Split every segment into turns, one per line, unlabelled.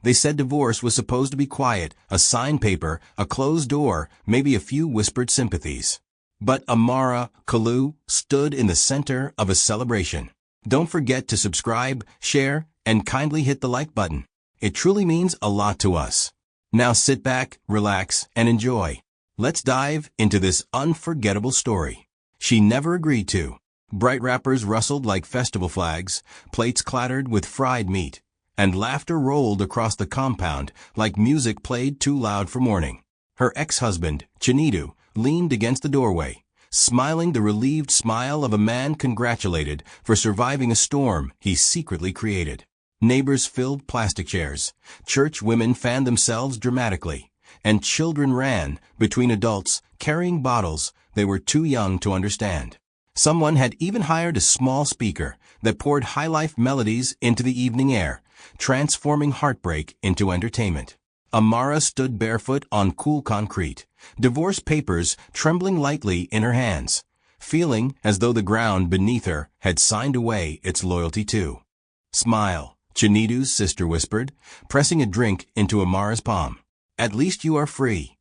They said divorce was supposed to be quiet, a signed paper, a closed door, maybe a few whispered sympathies. But Amara Kalu stood in the center of a celebration. Don't forget to subscribe, share, and kindly hit the like button. It truly means a lot to us. Now sit back, relax, and enjoy. Let's dive into this unforgettable story. She never agreed to. Bright wrappers rustled like festival flags, plates clattered with fried meat, and laughter rolled across the compound like music played too loud for morning. Her ex-husband, Chinidu, leaned against the doorway, smiling the relieved smile of a man congratulated for surviving a storm he secretly created. Neighbors filled plastic chairs, church women fanned themselves dramatically, and children ran between adults carrying bottles they were too young to understand. Someone had even hired a small speaker that poured high-life melodies into the evening air, transforming heartbreak into entertainment. Amara stood barefoot on cool concrete, divorce papers trembling lightly in her hands, feeling as though the ground beneath her had signed away its loyalty too. "Smile," Chinidu's sister whispered, pressing a drink into Amara's palm. "At least you are free."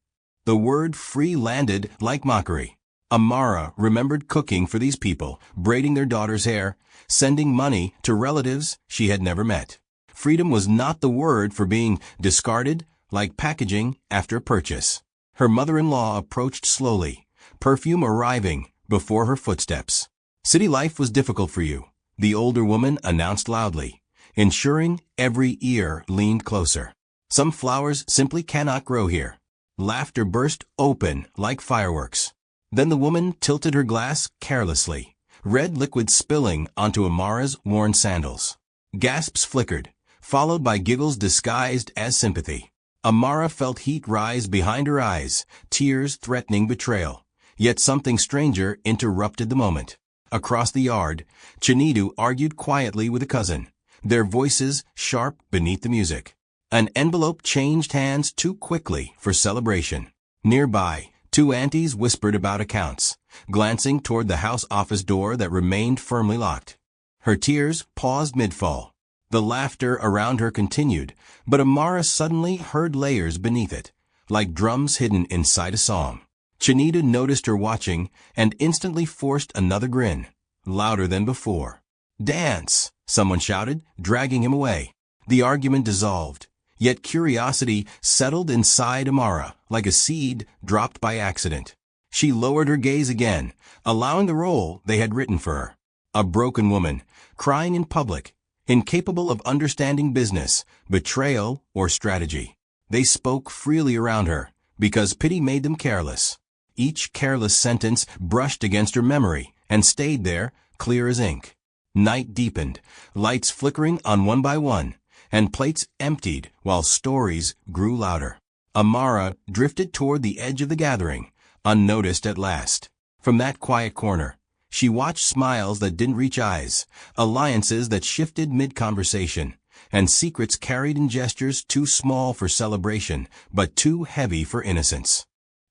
The word free landed like mockery. Amara remembered cooking for these people, braiding their daughter's hair, sending money to relatives she had never met. Freedom was not the word for being discarded like packaging after a purchase. Her mother-in-law approached slowly, perfume arriving before her footsteps. "City life was difficult for you," the older woman announced loudly, ensuring every ear leaned closer. "Some flowers simply cannot grow here." Laughter burst open like fireworks. Then the woman tilted her glass carelessly, red liquid spilling onto Amara's worn sandals. Gasps flickered, followed by giggles disguised as sympathy. Amara felt heat rise behind her eyes, tears threatening betrayal. Yet something stranger interrupted the moment. Across the yard, Chinidu argued quietly with a cousin, their voices sharp beneath the music. An envelope changed hands too quickly for celebration. Nearby, two aunties whispered about accounts, glancing toward the house office door that remained firmly locked. Her tears paused mid-fall. The laughter around her continued, but Amara suddenly heard layers beneath it, like drums hidden inside a song. Chinidu noticed her watching and instantly forced another grin, louder than before. "Dance!" someone shouted, dragging him away. The argument dissolved, yet curiosity settled inside Amara like a seed dropped by accident. She lowered her gaze again, allowing the role they had written for her. A broken woman, crying in public, incapable of understanding business, betrayal, or strategy. They spoke freely around her, because pity made them careless. Each careless sentence brushed against her memory and stayed there, clear as ink. Night deepened, lights flickering on one by one, and plates emptied while stories grew louder. Amara drifted toward the edge of the gathering, unnoticed at last. From that quiet corner, she watched smiles that didn't reach eyes, alliances that shifted mid-conversation, and secrets carried in gestures too small for celebration, but too heavy for innocence.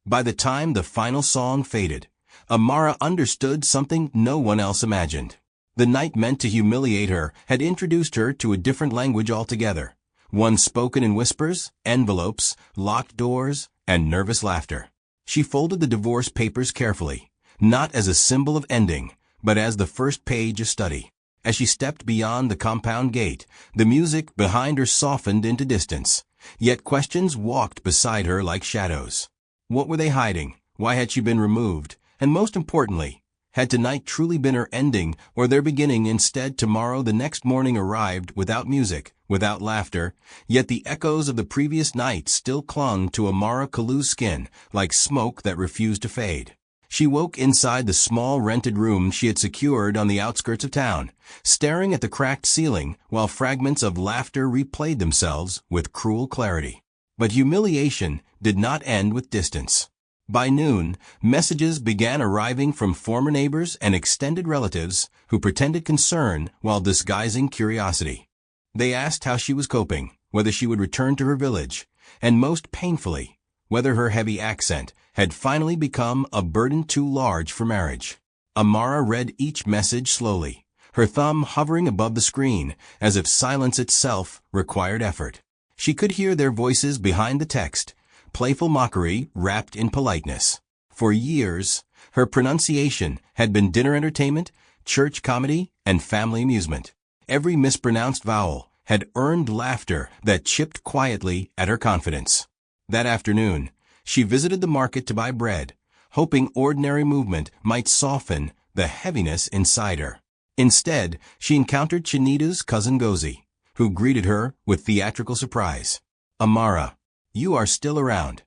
By the time the final song faded, Amara understood something no one else imagined. The night meant to humiliate her had introduced her to a different language altogether, one spoken in whispers, envelopes, locked doors, and nervous laughter. She folded the divorce papers carefully, not as a symbol of ending, but as the first page of study. As she stepped beyond the compound gate, the music behind her softened into distance, yet questions walked beside her like shadows. What were they hiding? Why had she been removed? And most importantly, had tonight truly been her ending or their beginning? Instead, tomorrow, the next morning, arrived without music, without laughter, yet the echoes of the previous night still clung to Amara Kalu's skin like smoke that refused to fade. She woke inside the small rented room she had secured on the outskirts of town, staring at the cracked ceiling while fragments of laughter replayed themselves with cruel clarity. But humiliation did not end with distance. By noon, messages began arriving from former neighbors and extended relatives who pretended concern while disguising curiosity. They asked how she was coping, whether she would return to her village, and most painfully, whether her heavy accent had finally become a burden too large for marriage. Amara read each message slowly, her thumb hovering above the screen, as if silence itself required effort. She could hear their voices behind the text, playful mockery wrapped in politeness. For years, her pronunciation had been dinner entertainment, church comedy, and family amusement. Every mispronounced vowel had earned laughter that chipped quietly at her confidence. That afternoon, she visited the market to buy bread, hoping ordinary movement might soften the heaviness inside her. Instead, she encountered Chinita's cousin Ngozi, who greeted her with theatrical surprise. "Amara, you are still around."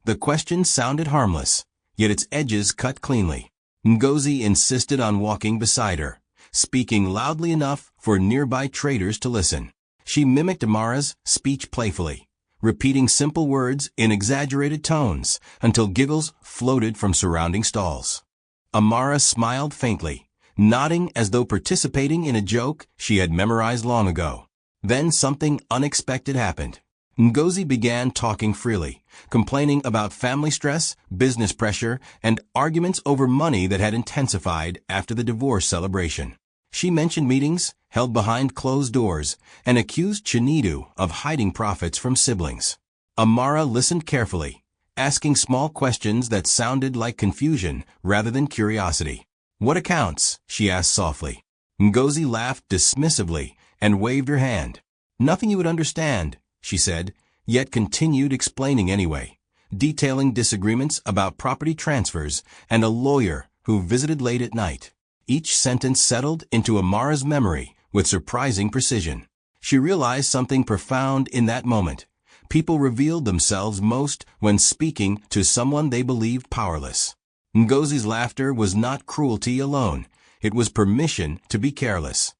The question sounded harmless, yet its edges cut cleanly. Ngozi insisted on walking beside her, speaking loudly enough for nearby traders to listen. She mimicked Amara's speech playfully, repeating simple words in exaggerated tones until giggles floated from surrounding stalls. Amara smiled faintly, nodding as though participating in a joke she had memorized long ago. Then something unexpected happened. Ngozi began talking freely, complaining about family stress, business pressure, and arguments over money that had intensified after the divorce celebration. She mentioned meetings held behind closed doors and accused Chinita of hiding profits from siblings. Amara listened carefully, asking small questions that sounded like confusion rather than curiosity. "What accounts?" she asked softly. Ngozi laughed dismissively and waved her hand. "Nothing you would understand," she said, yet continued explaining anyway, detailing disagreements about property transfers and a lawyer who visited late at night. Each sentence settled into Amara's memory with surprising precision. She realized something profound in that moment. People revealed themselves most when speaking to someone they believed powerless. Ngozi's laughter was not cruelty alone. It was permission to be careless.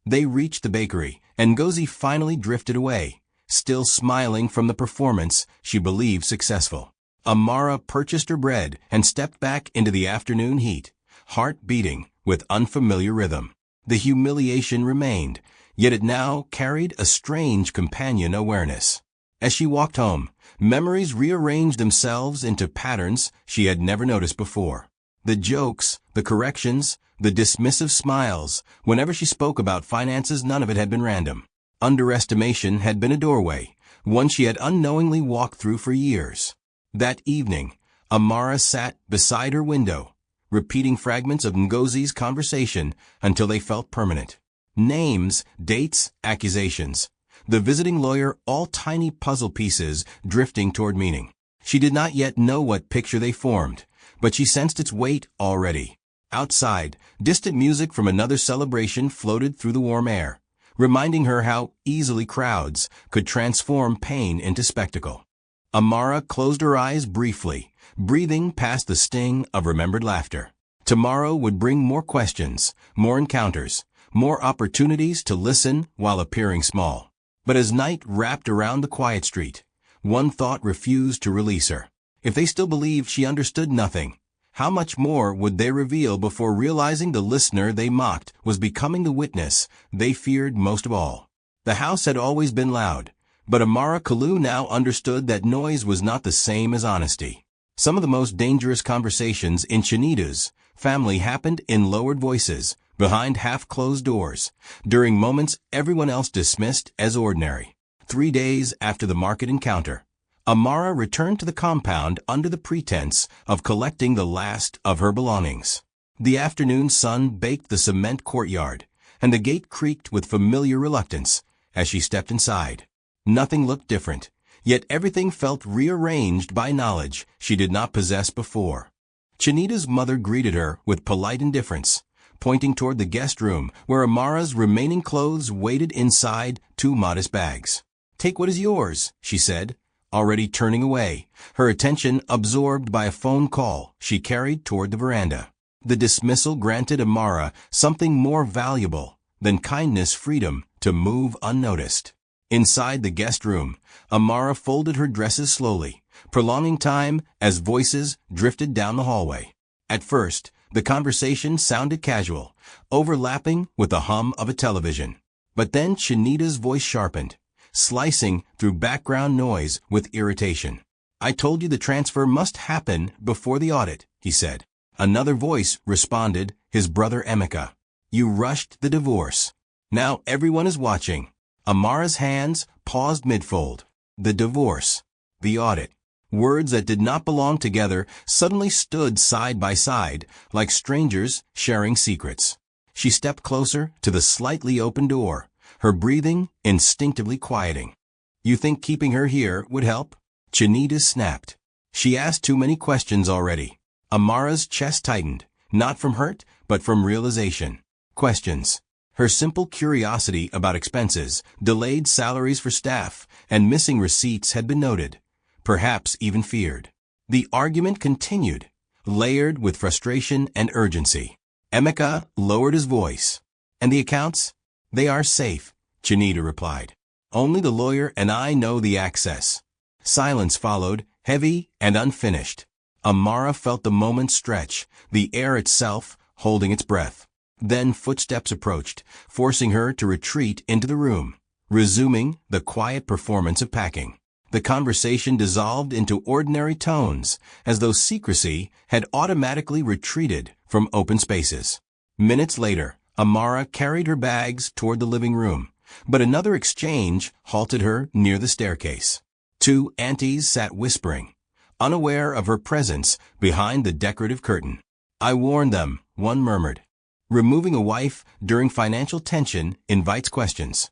They reached the bakery, and Ngozi finally drifted away, still smiling from the performance she believed successful. Amara purchased her bread and stepped back into the afternoon heat, heart beating with unfamiliar rhythm. The humiliation remained, yet it now carried a strange companion awareness. As she walked home, memories rearranged themselves into patterns she had never noticed before. The jokes, the corrections, the dismissive smiles. Whenever she spoke about finances, none of it had been random. Underestimation had been a doorway, one she had unknowingly walked through for years. That evening, Amara sat beside her window, repeating fragments of Ngozi's conversation until they felt permanent. Names, dates, accusations. The visiting lawyer, all tiny puzzle pieces drifting toward meaning. She did not yet know what picture they formed, but she sensed its weight already. Outside, distant music from another celebration floated through the warm air, reminding her how easily crowds could transform pain into spectacle. Amara closed her eyes briefly, breathing past the sting of remembered laughter. Tomorrow would bring more questions, more encounters, more opportunities to listen while appearing small. But as night wrapped around the quiet street, one thought refused to release her. If they still believed she understood nothing, how much more would they reveal before realizing the listener they mocked was becoming the witness they feared most of all? The house had always been loud, but Amara Kalu now understood that noise was not the same as honesty. Some of the most dangerous conversations in Chinita's family happened in lowered voices, behind half-closed doors, during moments everyone else dismissed as ordinary. 3 days after the market encounter, Amara returned to the compound under the pretense of collecting the last of her belongings. The afternoon sun baked the cement courtyard, and the gate creaked with familiar reluctance as she stepped inside. Nothing looked different, yet everything felt rearranged by knowledge she did not possess before. Chinita's mother greeted her with polite indifference, pointing toward the guest room where Amara's remaining clothes waited inside 2 modest bags. "Take what is yours," she said, already turning away, her attention absorbed by a phone call she carried toward the veranda. The dismissal granted Amara something more valuable than kindness, freedom to move unnoticed. Inside the guest room, Amara folded her dresses slowly, prolonging time as voices drifted down the hallway. At first, the conversation sounded casual, overlapping with the hum of a television. But then Chinita's voice sharpened, slicing through background noise with irritation. "I told you the transfer must happen before the audit," he said. Another voice responded, his brother Emeka. "You rushed the divorce. Now everyone is watching." Amara's hands paused mid-fold. the divorce, the audit. Words that did not belong together suddenly stood side by side, like strangers sharing secrets. She stepped closer to the slightly open door, her breathing instinctively quieting. You think keeping her here would help? Chinita snapped. She asked too many questions already. Amara's chest tightened, not from hurt, but from realization. Questions. Her simple curiosity about expenses, delayed salaries for staff, and missing receipts had been noted, perhaps even feared. The argument continued, layered with frustration and urgency. Emeka lowered his voice. And the accounts? They are safe, Chinita replied. Only the lawyer and I know the access. Silence followed, heavy and unfinished. Amara felt the moment stretch, the air itself holding its breath. Then footsteps approached, forcing her to retreat into the room, resuming the quiet performance of packing. The conversation dissolved into ordinary tones, as though secrecy had automatically retreated from open spaces. Minutes later, Amara carried her bags toward the living room, but another exchange halted her near the staircase. Two aunties sat whispering, unaware of her presence behind the decorative curtain. I warned them, one murmured. Removing a wife during financial tension invites questions.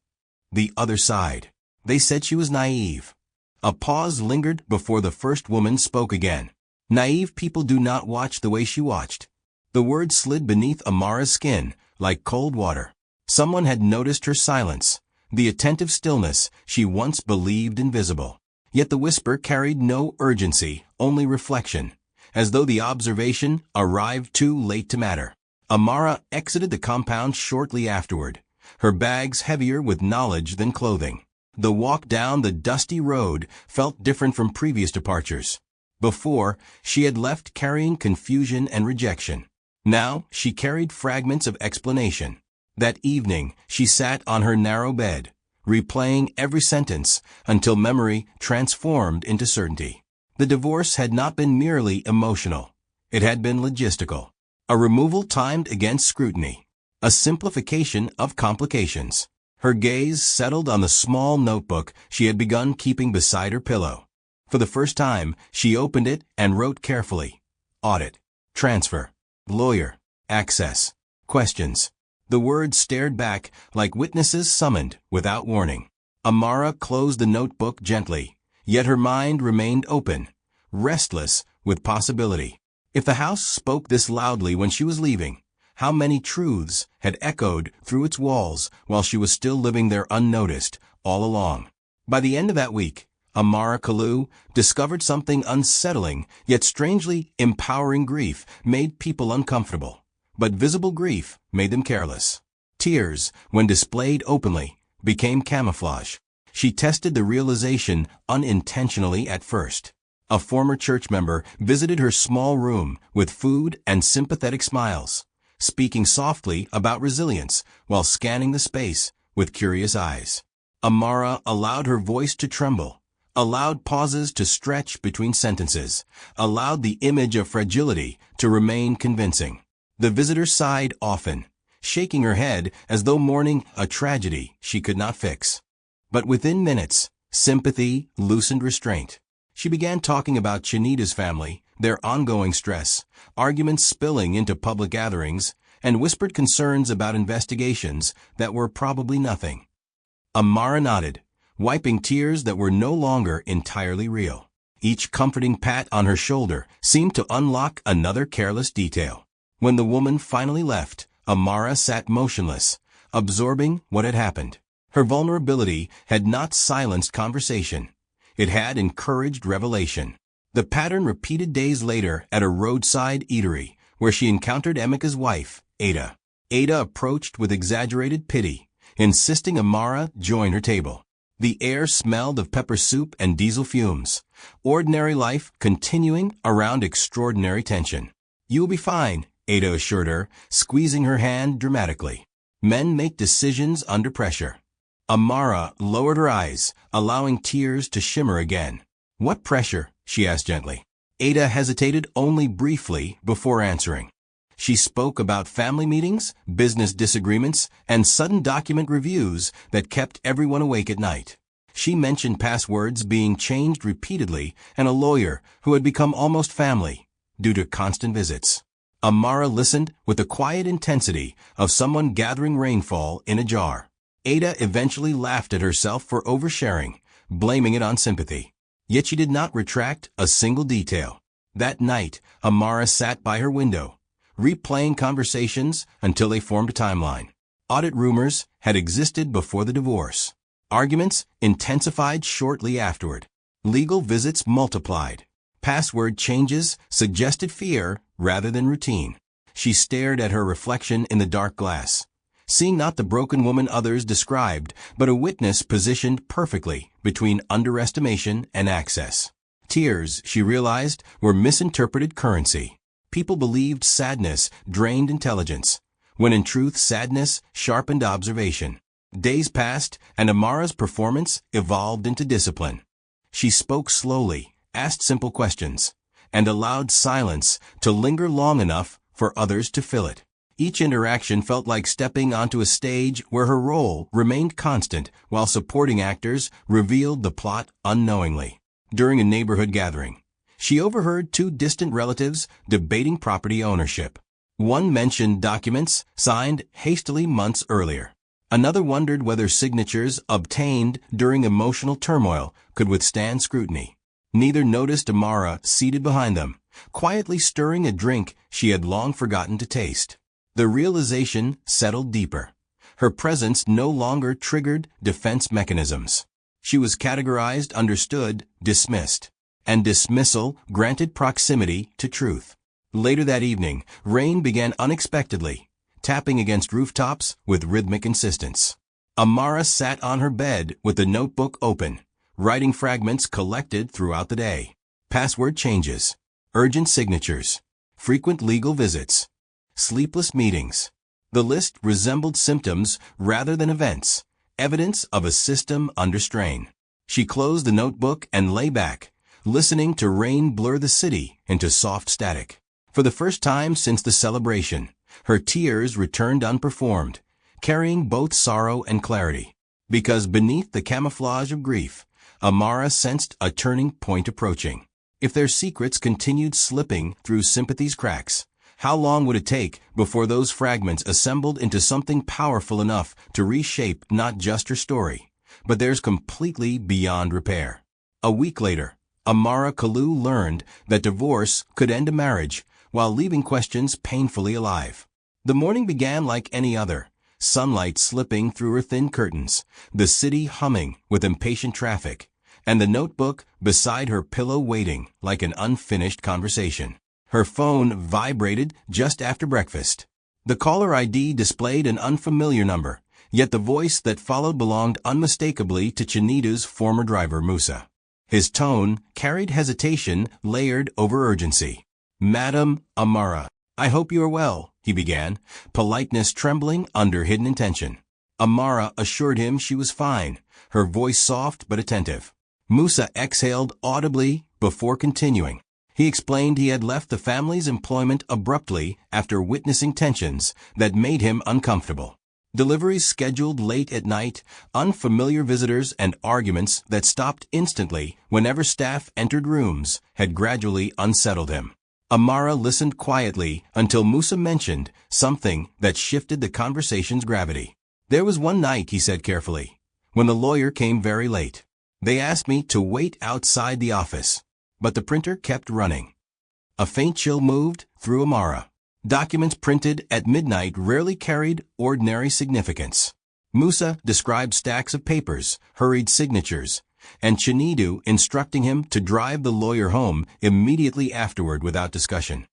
The other side. They said she was naive. A pause lingered before the first woman spoke again. Naive people do not watch the way she watched. The words slid beneath Amara's skin like cold water. Someone had noticed her silence, the attentive stillness she once believed invisible. Yet the whisper carried no urgency, only reflection, as though the observation arrived too late to matter. Amara exited the compound shortly afterward, her bags heavier with knowledge than clothing. The walk down the dusty road felt different from previous departures. Before, she had left carrying confusion and rejection. Now, she carried fragments of explanation. That evening, she sat on her narrow bed, replaying every sentence until memory transformed into certainty. The divorce had not been merely emotional. It had been logistical. A removal timed against scrutiny. A simplification of complications. Her gaze settled on the small notebook she had begun keeping beside her pillow. For the first time, she opened it and wrote carefully. Audit. Transfer. Lawyer. Access. Questions. The words stared back like witnesses summoned without warning. Amara closed the notebook gently, yet her mind remained open, restless with possibility. If the house spoke this loudly when she was leaving, how many truths had echoed through its walls while she was still living there unnoticed all along? By the end of that week, Amara Kalu discovered something unsettling yet strangely empowering. Grief made people uncomfortable, but visible grief made them careless. Tears, when displayed openly, became camouflage. She tested the realization unintentionally at first. A former church member visited her small room with food and sympathetic smiles, speaking softly about resilience while scanning the space with curious eyes. Amara allowed her voice to tremble, allowed pauses to stretch between sentences, allowed the image of fragility to remain convincing. The visitor sighed often, shaking her head as though mourning a tragedy she could not fix. But within minutes, sympathy loosened restraint. She began talking about Chinita's family, their ongoing stress, arguments spilling into public gatherings, and whispered concerns about investigations that were probably nothing. Amara nodded, wiping tears that were no longer entirely real. Each comforting pat on her shoulder seemed to unlock another careless detail. When the woman finally left, Amara sat motionless, absorbing what had happened. Her vulnerability had not silenced conversation. It had encouraged revelation. The pattern repeated days later at a roadside eatery, where she encountered Emeka's wife, Ada. Ada approached with exaggerated pity, insisting Amara join her table. The air smelled of pepper soup and diesel fumes. Ordinary life continuing around extraordinary tension. You'll be fine, Ada assured her, squeezing her hand dramatically. Men make decisions under pressure. Amara lowered her eyes, allowing tears to shimmer again. What pressure? She asked gently. Ada hesitated only briefly before answering. She spoke about family meetings, business disagreements, and sudden document reviews that kept everyone awake at night. She mentioned passwords being changed repeatedly and a lawyer who had become almost family due to constant visits. Amara listened with the quiet intensity of someone gathering rainfall in a jar. Ada eventually laughed at herself for oversharing, blaming it on sympathy. Yet she did not retract a single detail. That night, Amara sat by her window, replaying conversations until they formed a timeline. Audit rumors had existed before the divorce. Arguments intensified shortly afterward. Legal visits multiplied. Password changes suggested fear rather than routine. She stared at her reflection in the dark glass, seeing not the broken woman others described, but a witness positioned perfectly between underestimation and access. Tears, she realized, were misinterpreted currency. People believed sadness drained intelligence, when in truth sadness sharpened observation. Days passed, and Amara's performance evolved into discipline. She spoke slowly, asked simple questions, and allowed silence to linger long enough for others to fill it. Each interaction felt like stepping onto a stage where her role remained constant while supporting actors revealed the plot unknowingly. During a neighborhood gathering, she overheard two distant relatives debating property ownership. One mentioned documents signed hastily months earlier. Another wondered whether signatures obtained during emotional turmoil could withstand scrutiny. Neither noticed Amara seated behind them, quietly stirring a drink she had long forgotten to taste. The realization settled deeper. Her presence no longer triggered defense mechanisms. She was categorized, understood, dismissed. And dismissal granted proximity to truth. Later that evening, rain began unexpectedly, tapping against rooftops with rhythmic insistence. Amara sat on her bed with the notebook open, writing fragments collected throughout the day. Password changes, urgent signatures, frequent legal visits, sleepless meetings. The list resembled symptoms rather than events, evidence of a system under strain. She closed the notebook and lay back, listening to rain blur the city into soft static. For the first time since the celebration, her tears returned unperformed, carrying both sorrow and clarity. Because beneath the camouflage of grief, Amara sensed a turning point approaching. If their secrets continued slipping through sympathy's cracks, how long would it take before those fragments assembled into something powerful enough to reshape not just her story, but theirs completely beyond repair? A week later, Amara Kalu learned that divorce could end a marriage while leaving questions painfully alive. The morning began like any other, sunlight slipping through her thin curtains, the city humming with impatient traffic, and the notebook beside her pillow waiting like an unfinished conversation. Her phone vibrated just after breakfast. The caller ID displayed an unfamiliar number, yet the voice that followed belonged unmistakably to Chinita's former driver, Musa. His tone carried hesitation layered over urgency. "Madam Amara, I hope you are well," he began, politeness trembling under hidden intention. Amara assured him she was fine, her voice soft but attentive. Musa exhaled audibly before continuing. He explained he had left the family's employment abruptly after witnessing tensions that made him uncomfortable. Deliveries scheduled late at night, unfamiliar visitors, and arguments that stopped instantly whenever staff entered rooms had gradually unsettled him. Amara listened quietly until Musa mentioned something that shifted the conversation's gravity. "There was one night," he said carefully, "when the lawyer came very late. They asked me to wait outside the office, but the printer kept running." A faint chill moved through Amara. Documents printed at midnight rarely carried ordinary significance. Musa described stacks of papers, hurried signatures, and Chinidu instructing him to drive the lawyer home immediately afterward without discussion.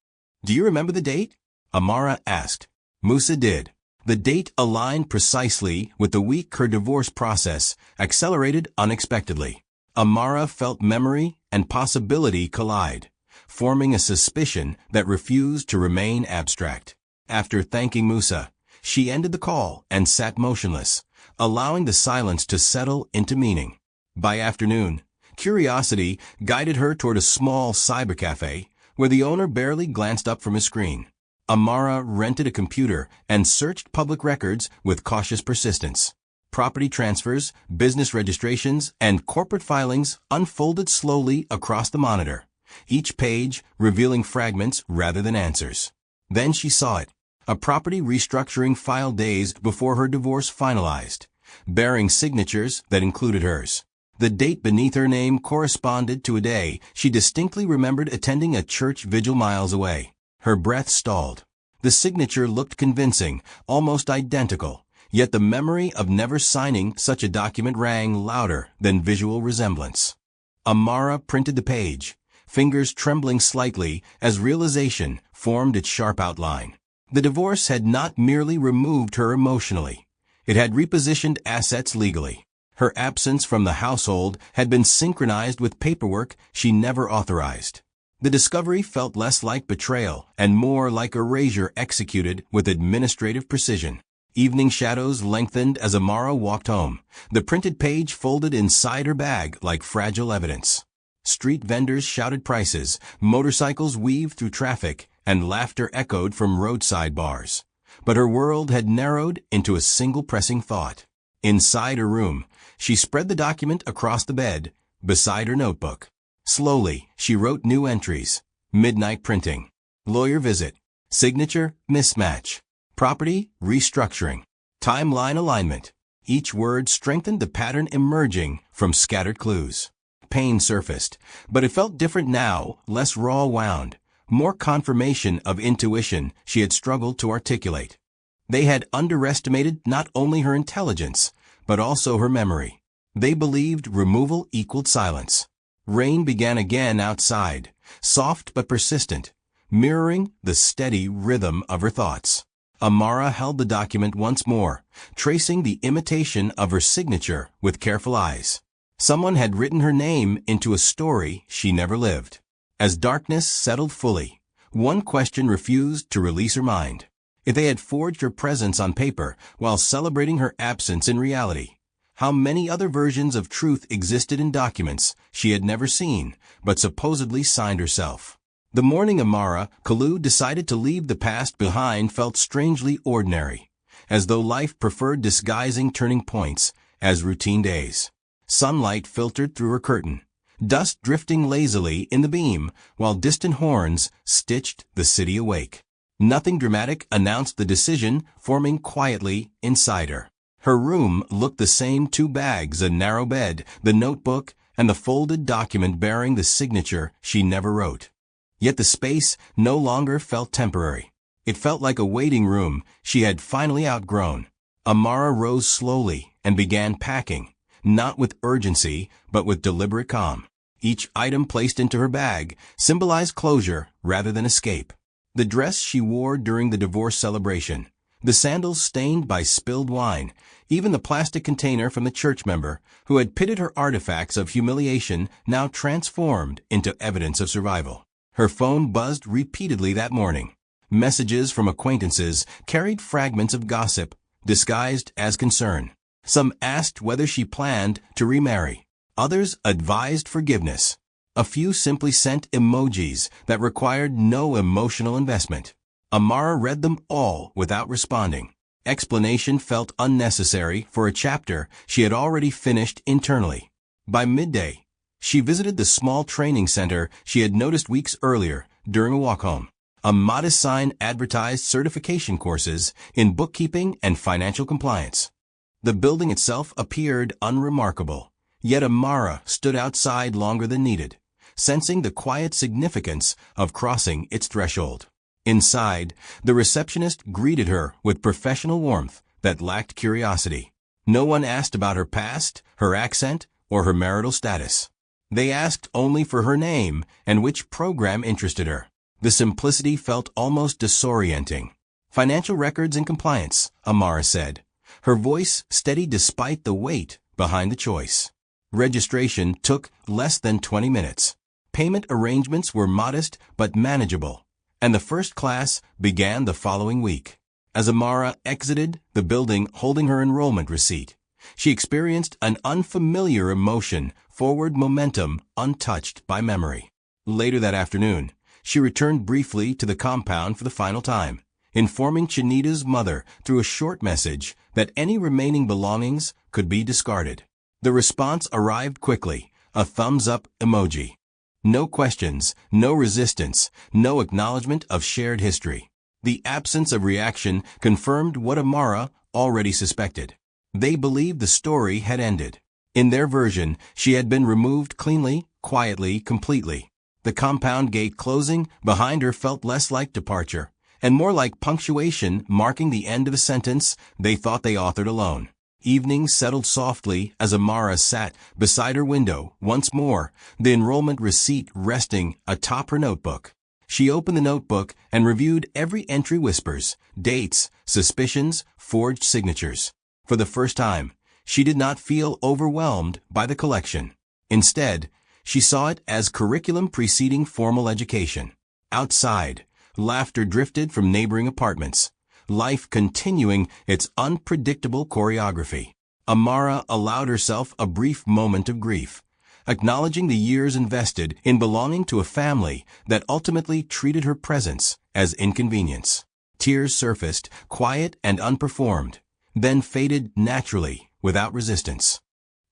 "Do you remember the date?" Amara asked. Musa did. The date aligned precisely with the week her divorce process accelerated unexpectedly. Amara felt memory and possibility collide, forming a suspicion that refused to remain abstract. After thanking Musa, she ended the call and sat motionless, allowing the silence to settle into meaning. By afternoon, curiosity guided her toward a small cybercafe where the owner barely glanced up from his screen. Amara rented a computer and searched public records with cautious persistence. Property transfers, business registrations, and corporate filings unfolded slowly across the monitor, each page revealing fragments rather than answers. Then she saw it, a property restructuring file days before her divorce finalized, bearing signatures that included hers. The date beneath her name corresponded to a day she distinctly remembered attending a church vigil miles away. Her breath stalled. The signature looked convincing, almost identical, yet the memory of never signing such a document rang louder than visual resemblance. Amara printed the page, fingers trembling slightly as realization formed its sharp outline. The divorce had not merely removed her emotionally. It had repositioned assets legally. Her absence from the household had been synchronized with paperwork she never authorized. The discovery felt less like betrayal and more like erasure executed with administrative precision. Evening shadows lengthened as Amara walked home, the printed page folded inside her bag like fragile evidence. Street vendors shouted prices, motorcycles weaved through traffic, and laughter echoed from roadside bars. But her world had narrowed into a single pressing thought. Inside her room, she spread the document across the bed, beside her notebook. Slowly, she wrote new entries. Midnight printing. Lawyer visit. Signature mismatch. Property restructuring. Timeline alignment. Each word strengthened the pattern emerging from scattered clues. Pain surfaced, but it felt different now, less raw-wound, more confirmation of intuition she had struggled to articulate. They had underestimated not only her intelligence, but also her memory. They believed removal equaled silence. Rain began again outside, soft but persistent, mirroring the steady rhythm of her thoughts. Amara held the document once more, tracing the imitation of her signature with careful eyes. Someone had written her name into a story she never lived. As darkness settled fully, one question refused to release her mind. If they had forged her presence on paper while celebrating her absence in reality, how many other versions of truth existed in documents she had never seen, but supposedly signed herself? The morning Amara Kalu decided to leave the past behind felt strangely ordinary, as though life preferred disguising turning points as routine days. Sunlight filtered through her curtain, dust drifting lazily in the beam, while distant horns stitched the city awake. Nothing dramatic announced the decision forming quietly inside her. Her room looked the same: two bags, a narrow bed, the notebook, and the folded document bearing the signature she never wrote. Yet the space no longer felt temporary. It felt like a waiting room she had finally outgrown. Amara rose slowly and began packing, not with urgency, but with deliberate calm. Each item placed into her bag symbolized closure rather than escape. The dress she wore during the divorce celebration, the sandals stained by spilled wine, even the plastic container from the church member who had pitted her artifacts of humiliation now transformed into evidence of survival. Her phone buzzed repeatedly that morning. Messages from acquaintances carried fragments of gossip, disguised as concern. Some asked whether she planned to remarry. Others advised forgiveness. A few simply sent emojis that required no emotional investment. Amara read them all without responding. Explanation felt unnecessary for a chapter she had already finished internally. By midday, she visited the small training center she had noticed weeks earlier during a walk home. A modest sign advertised certification courses in bookkeeping and financial compliance. The building itself appeared unremarkable, yet Amara stood outside longer than needed, sensing the quiet significance of crossing its threshold. Inside, the receptionist greeted her with professional warmth that lacked curiosity. No one asked about her past, her accent, or her marital status. They asked only for her name and which program interested her. The simplicity felt almost disorienting. Financial records and compliance, Amara said, her voice steady despite the weight behind the choice. Registration took less than 20 minutes. Payment arrangements were modest but manageable, and the first class began the following week. As Amara exited the building holding her enrollment receipt, she experienced an unfamiliar emotion, forward momentum untouched by memory. Later that afternoon, she returned briefly to the compound for the final time, informing Chinita's mother through a short message that any remaining belongings, could be discarded. The response arrived quickly, a thumbs-up emoji. No questions, no resistance, no acknowledgement of shared history. The absence of reaction confirmed what Amara already suspected. They believed the story had ended. In their version, she had been removed cleanly, quietly, completely. The compound gate closing behind her felt less like departure, and more like punctuation marking the end of a sentence they thought they authored alone. Evening settled softly as Amara sat beside her window once more, the enrollment receipt resting atop her notebook. She opened the notebook and reviewed every entry: whispers, dates, suspicions, forged signatures. For the first time, she did not feel overwhelmed by the collection. Instead, she saw it as curriculum preceding formal education. Outside, laughter drifted from neighboring apartments, life continuing its unpredictable choreography. Amara allowed herself a brief moment of grief, acknowledging the years invested in belonging to a family that ultimately treated her presence as inconvenience. Tears surfaced, quiet and unperformed, then faded naturally, without resistance.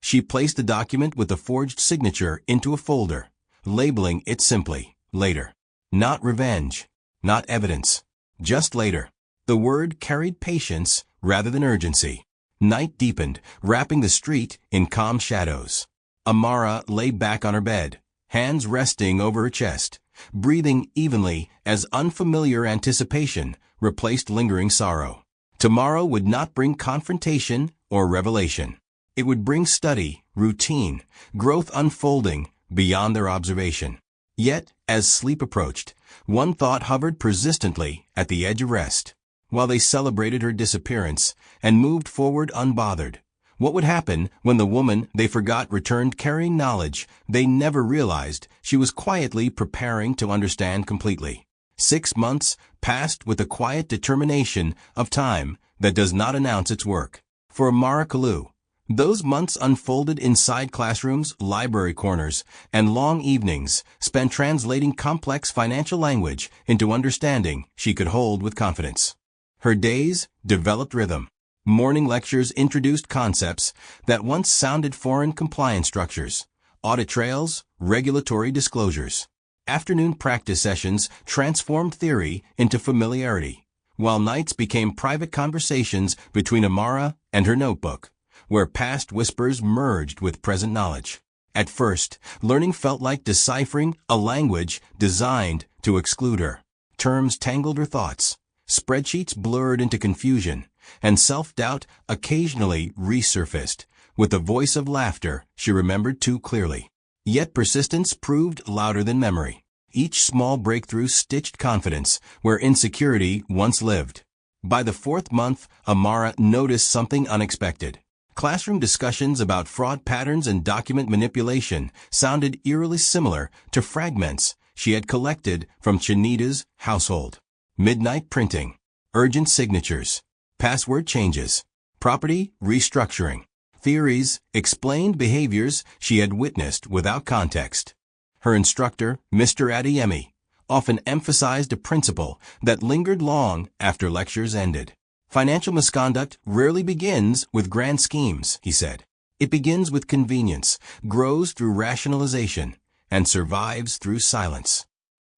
She placed the document with the forged signature into a folder, labeling it simply, later. Not revenge, not evidence, just later. The word carried patience rather than urgency. Night deepened, wrapping the street in calm shadows. Amara lay back on her bed, hands resting over her chest, breathing evenly as unfamiliar anticipation replaced lingering sorrow. Tomorrow would not bring confrontation or revelation. It would bring study, routine, growth unfolding beyond their observation. Yet, as sleep approached, one thought hovered persistently at the edge of rest. While they celebrated her disappearance and moved forward unbothered, what would happen when the woman they forgot returned carrying knowledge they never realized she was quietly preparing to understand completely? 6 months passed with the quiet determination of time that does not announce its work. For Amara Kalu, those months unfolded inside classrooms, library corners, and long evenings spent translating complex financial language into understanding she could hold with confidence. Her days developed rhythm. Morning lectures introduced concepts that once sounded foreign: compliance structures, audit trails, regulatory disclosures. Afternoon practice sessions transformed theory into familiarity, while nights became private conversations between Amara and her notebook, where past whispers merged with present knowledge. At first, learning felt like deciphering a language designed to exclude her. Terms tangled her thoughts, spreadsheets blurred into confusion, and self-doubt occasionally resurfaced with the voice of laughter she remembered too clearly. Yet persistence proved louder than memory. Each small breakthrough stitched confidence where insecurity once lived. By the 4th month, Amara noticed something unexpected. Classroom discussions about fraud patterns and document manipulation sounded eerily similar to fragments she had collected from Chinita's household. Midnight printing, urgent signatures, password changes, property restructuring, theories explained behaviors she had witnessed without context. Her instructor, Mr. Adeyemi, often emphasized a principle that lingered long after lectures ended. Financial misconduct rarely begins with grand schemes, he said. It begins with convenience, grows through rationalization, and survives through silence.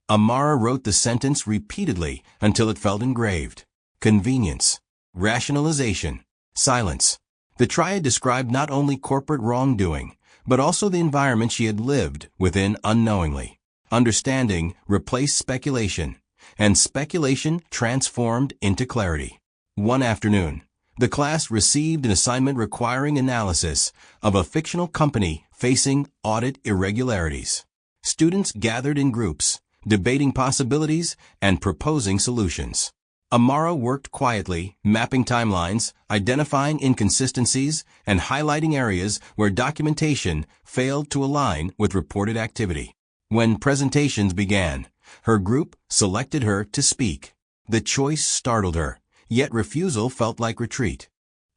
Amara wrote the sentence repeatedly until it felt engraved. Convenience, rationalization, silence. The triad described not only corporate wrongdoing, but also the environment she had lived within unknowingly. Understanding replaced speculation, and speculation transformed into clarity. One afternoon, the class received an assignment requiring analysis of a fictional company facing audit irregularities. Students gathered in groups, debating possibilities and proposing solutions. Amara worked quietly, mapping timelines, identifying inconsistencies, and highlighting areas where documentation failed to align with reported activity. When presentations began, her group selected her to speak. The choice startled her, yet refusal felt like retreat.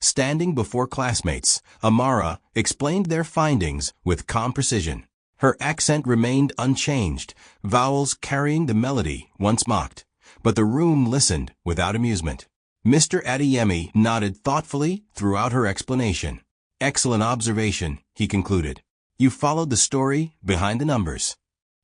Standing before classmates, Amara explained their findings with calm precision. Her accent remained unchanged, vowels carrying the melody once mocked, but the room listened without amusement. Mr. Adeyemi nodded thoughtfully throughout her explanation, excellent observation, he concluded. You followed the story behind the numbers.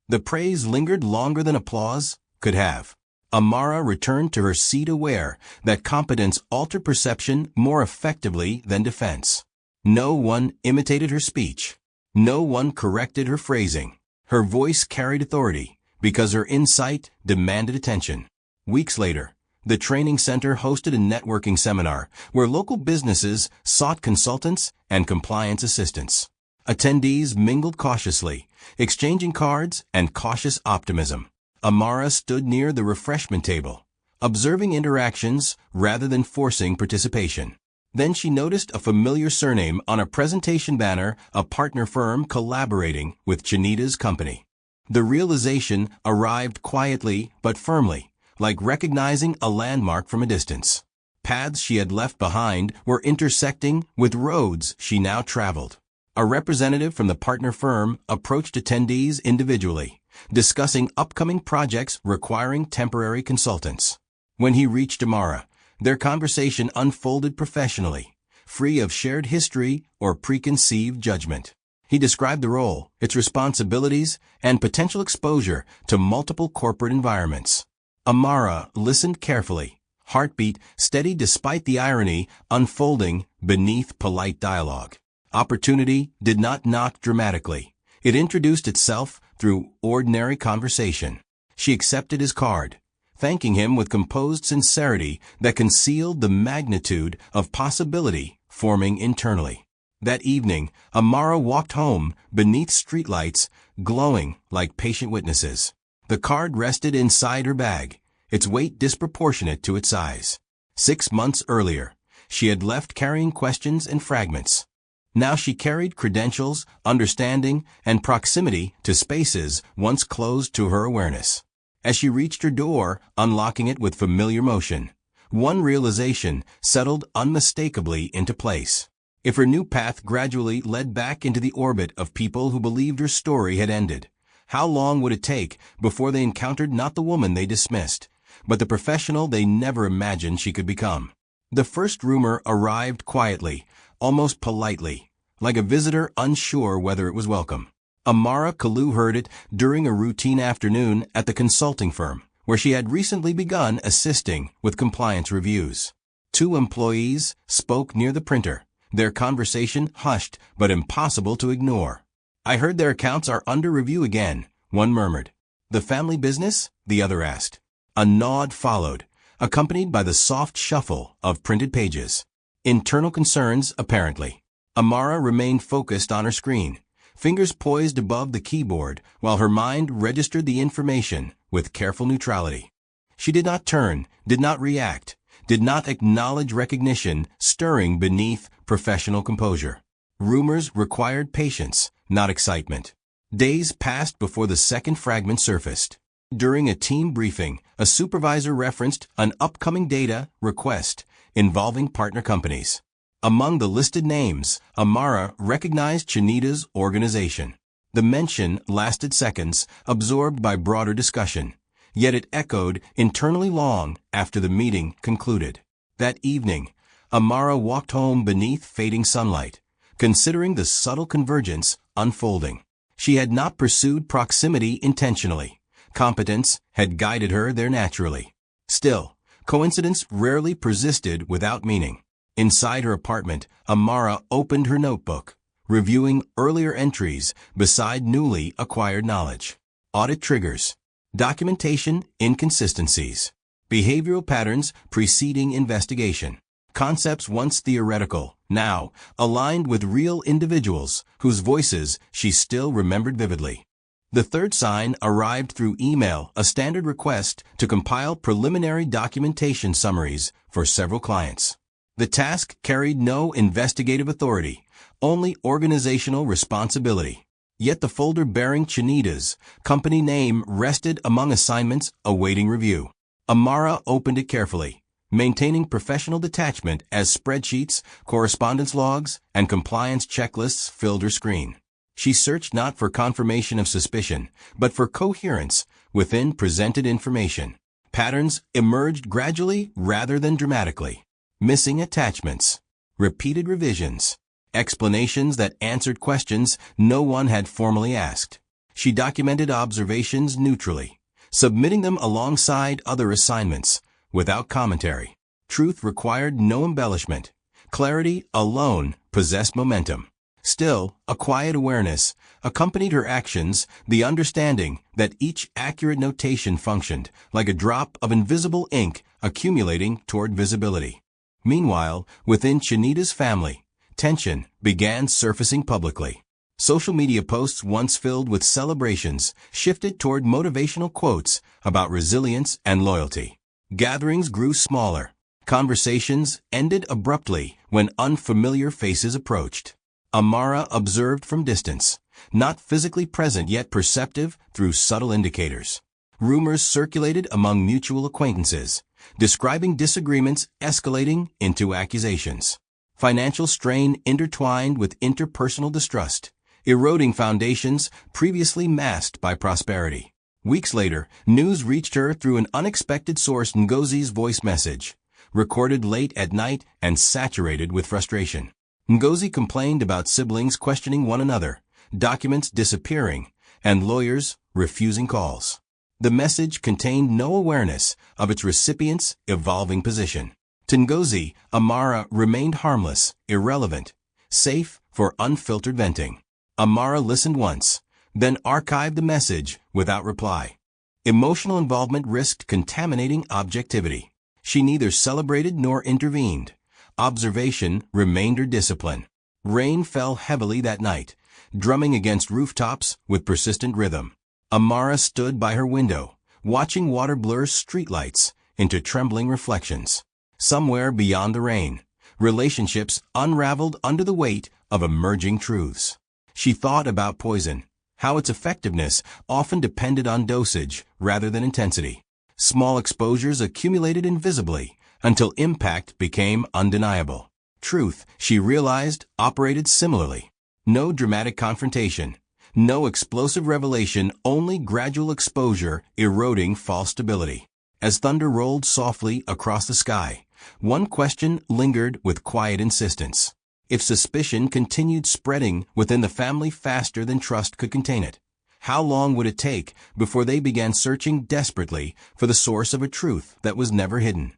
The praise lingered longer than applause could have. Amara returned to her seat aware that competence altered perception more effectively than defense. No one imitated her speech. No one corrected her phrasing. Her voice carried authority because her insight demanded attention. Weeks later, the training center hosted a networking seminar where local businesses sought consultants and compliance assistance. Attendees mingled cautiously, exchanging cards and cautious optimism. Amara stood near the refreshment table, observing interactions rather than forcing participation. Then she noticed a familiar surname on a presentation banner, a partner firm collaborating with Chinita's company. The realization arrived quietly but firmly, like recognizing a landmark from a distance. Paths she had left behind were intersecting with roads she now traveled. A representative from the partner firm approached attendees individually, discussing upcoming projects requiring temporary consultants. When he reached Amara, their conversation unfolded professionally, free of shared history or preconceived judgment. He described the role, its responsibilities, and potential exposure to multiple corporate environments. Amara listened carefully, heartbeat steady despite the irony unfolding beneath polite dialogue. Opportunity did not knock dramatically. It introduced itself through ordinary conversation. She accepted his card, thanking him with composed sincerity that concealed the magnitude of possibility forming internally. That evening, Amara walked home beneath streetlights, glowing like patient witnesses. The card rested inside her bag, its weight disproportionate to its size. 6 months earlier, she had left carrying questions and fragments. Now she carried credentials, understanding, and proximity to spaces once closed to her awareness. As she reached her door, unlocking it with familiar motion, one realization settled unmistakably into place. If her new path gradually led back into the orbit of people who believed her story had ended, how long would it take before they encountered not the woman they dismissed, but the professional they never imagined she could become? The first rumor arrived quietly, almost politely, like a visitor unsure whether it was welcome. Amara Kalu heard it during a routine afternoon at the consulting firm, where she had recently begun assisting with compliance reviews. 2 employees spoke near the printer, their conversation hushed but impossible to ignore. I heard their accounts are under review again, one murmured. The family business? The other asked. A nod followed, accompanied by the soft shuffle of printed pages. Internal concerns, apparently. Amara remained focused on her screen, fingers poised above the keyboard while her mind registered the information with careful neutrality. She did not turn, did not react, did not acknowledge recognition stirring beneath professional composure. Rumors required patience, not excitement. Days passed before the second fragment surfaced. During a team briefing, a supervisor referenced an upcoming data request involving partner companies. Among the listed names, Amara recognized Chinita's organization. The mention lasted seconds, absorbed by broader discussion, yet it echoed internally long after the meeting concluded. That evening, Amara walked home beneath fading sunlight, considering the subtle convergence unfolding. She had not pursued proximity intentionally. Competence had guided her there naturally. Still, coincidence rarely persisted without meaning. Inside her apartment, Amara opened her notebook, reviewing earlier entries beside newly acquired knowledge. Audit triggers, documentation inconsistencies, behavioral patterns preceding investigation. Concepts once theoretical, now aligned with real individuals whose voices she still remembered vividly. The third sign arrived through email, a standard request to compile preliminary documentation summaries for several clients. The task carried no investigative authority, only organizational responsibility. Yet the folder bearing Chinita's company name rested among assignments awaiting review. Amara opened it carefully, maintaining professional detachment as spreadsheets, correspondence logs, and compliance checklists filled her screen. She searched not for confirmation of suspicion, but for coherence within presented information. Patterns emerged gradually rather than dramatically. Missing attachments, repeated revisions, explanations that answered questions no one had formally asked. She documented observations neutrally, submitting them alongside other assignments, without commentary. Truth required no embellishment. Clarity alone possessed momentum. Still, a quiet awareness accompanied her actions, the understanding that each accurate notation functioned like a drop of invisible ink accumulating toward visibility. Meanwhile, within Chinita's family, tension began surfacing publicly. Social media posts once filled with celebrations shifted toward motivational quotes about resilience and loyalty. Gatherings grew smaller. Conversations ended abruptly when unfamiliar faces approached. Amara observed from distance, not physically present yet perceptive through subtle indicators. Rumors circulated among mutual acquaintances, describing disagreements escalating into accusations. Financial strain intertwined with interpersonal distrust, eroding foundations previously masked by prosperity. Weeks later, news reached her through an unexpected source: Ngozi's voice message, recorded late at night and saturated with frustration. Ngozi complained about siblings questioning one another, documents disappearing, and lawyers refusing calls. The message contained no awareness of its recipient's evolving position. To Ngozi, Amara remained harmless, irrelevant, safe for unfiltered venting. Amara listened once, then archived the message without reply. Emotional involvement risked contaminating objectivity. She neither celebrated nor intervened. Observation remained her discipline. Rain fell heavily that night, drumming against rooftops with persistent rhythm. Amara stood by her window, watching water blur streetlights into trembling reflections. Somewhere beyond the rain, relationships unraveled under the weight of emerging truths. She thought about poison, how its effectiveness often depended on dosage rather than intensity. Small exposures accumulated invisibly until impact became undeniable. Truth, she realized, operated similarly. No dramatic confrontation, no explosive revelation, only gradual exposure eroding false stability. As thunder rolled softly across the sky, one question lingered with quiet insistence. If suspicion continued spreading within the family faster than trust could contain it, how long would it take before they began searching desperately for the source of a truth that was never hidden,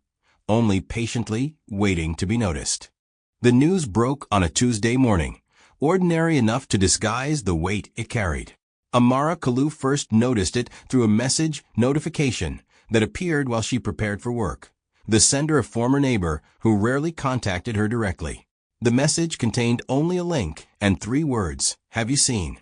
only patiently waiting to be noticed? The news broke on a Tuesday morning, ordinary enough to disguise the weight it carried. Amara Kalu first noticed it through a message notification that appeared while she prepared for work. The sender, a former neighbor who rarely contacted her directly. The message contained only a link and 3 words: "Have you seen?"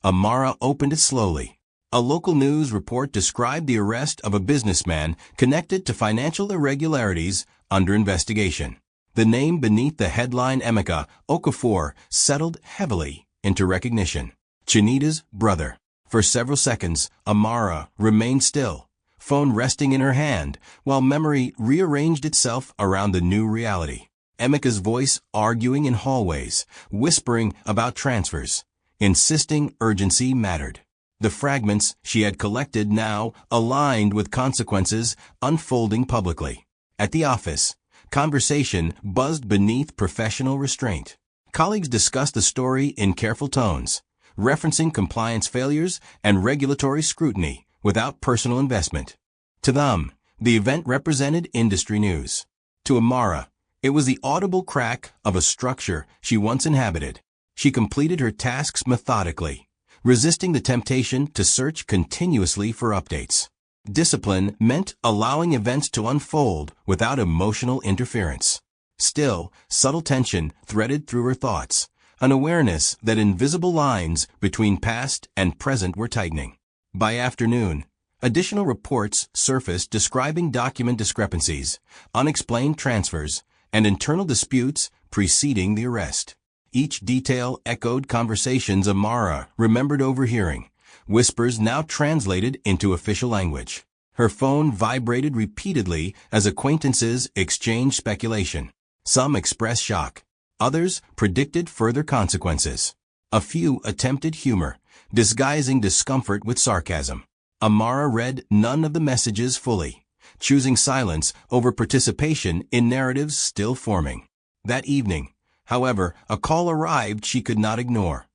Amara opened it slowly. A local news report described the arrest of a businessman connected to financial irregularities under investigation. The name beneath the headline, Emeka Okafor, settled heavily into recognition. Chinita's brother. For several seconds, Amara remained still, phone resting in her hand, while memory rearranged itself around the new reality. Emeka's voice arguing in hallways, whispering about transfers, insisting urgency mattered. The fragments she had collected now aligned with consequences unfolding publicly. At the office, conversation buzzed beneath professional restraint. Colleagues discussed the story in careful tones, referencing compliance failures and regulatory scrutiny without personal investment. To them, the event represented industry news. To Amara, it was the audible crack of a structure she once inhabited. She completed her tasks methodically, resisting the temptation to search continuously for updates. Discipline meant allowing events to unfold without emotional interference. Still, subtle tension threaded through her thoughts, an awareness that invisible lines between past and present were tightening. By afternoon, additional reports surfaced describing document discrepancies, unexplained transfers, and internal disputes preceding the arrest. Each detail echoed conversations Amara remembered overhearing, whispers now translated into official language. Her phone vibrated repeatedly as acquaintances exchanged speculation. Some expressed shock. Others predicted further consequences. A few attempted humor, disguising discomfort with sarcasm. Amara read none of the messages fully, choosing silence over participation in narratives still forming. That evening, However, a call arrived she could not ignore.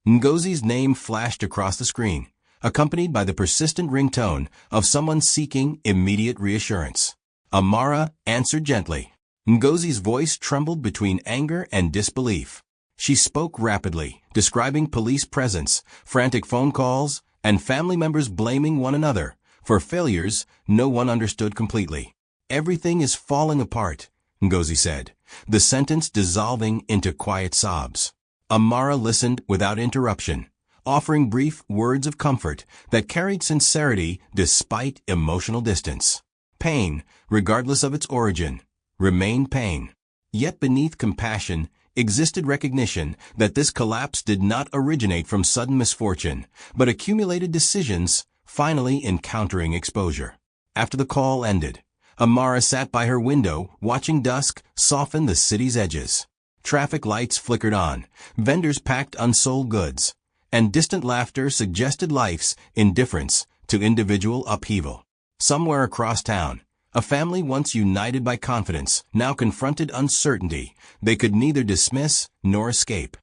Ngozi's name flashed across the screen, accompanied by the persistent ringtone of someone seeking immediate reassurance. Amara answered gently. Ngozi's voice trembled between anger and disbelief. She spoke rapidly, describing police presence, frantic phone calls, and family members blaming one another for failures no one understood completely. "Everything is falling apart," Ngozi said, the sentence dissolving into quiet sobs. Amara listened without interruption, offering brief words of comfort that carried sincerity despite emotional distance. Pain, regardless of its origin, remained pain. Yet beneath compassion existed recognition that this collapse did not originate from sudden misfortune, but accumulated decisions finally encountering exposure. After the call ended, Amara sat by her window watching dusk soften the city's edges. Traffic lights flickered on, vendors packed unsold goods, and distant laughter suggested life's indifference to individual upheaval. Somewhere across town, a family once united by confidence now confronted uncertainty they could neither dismiss nor escape.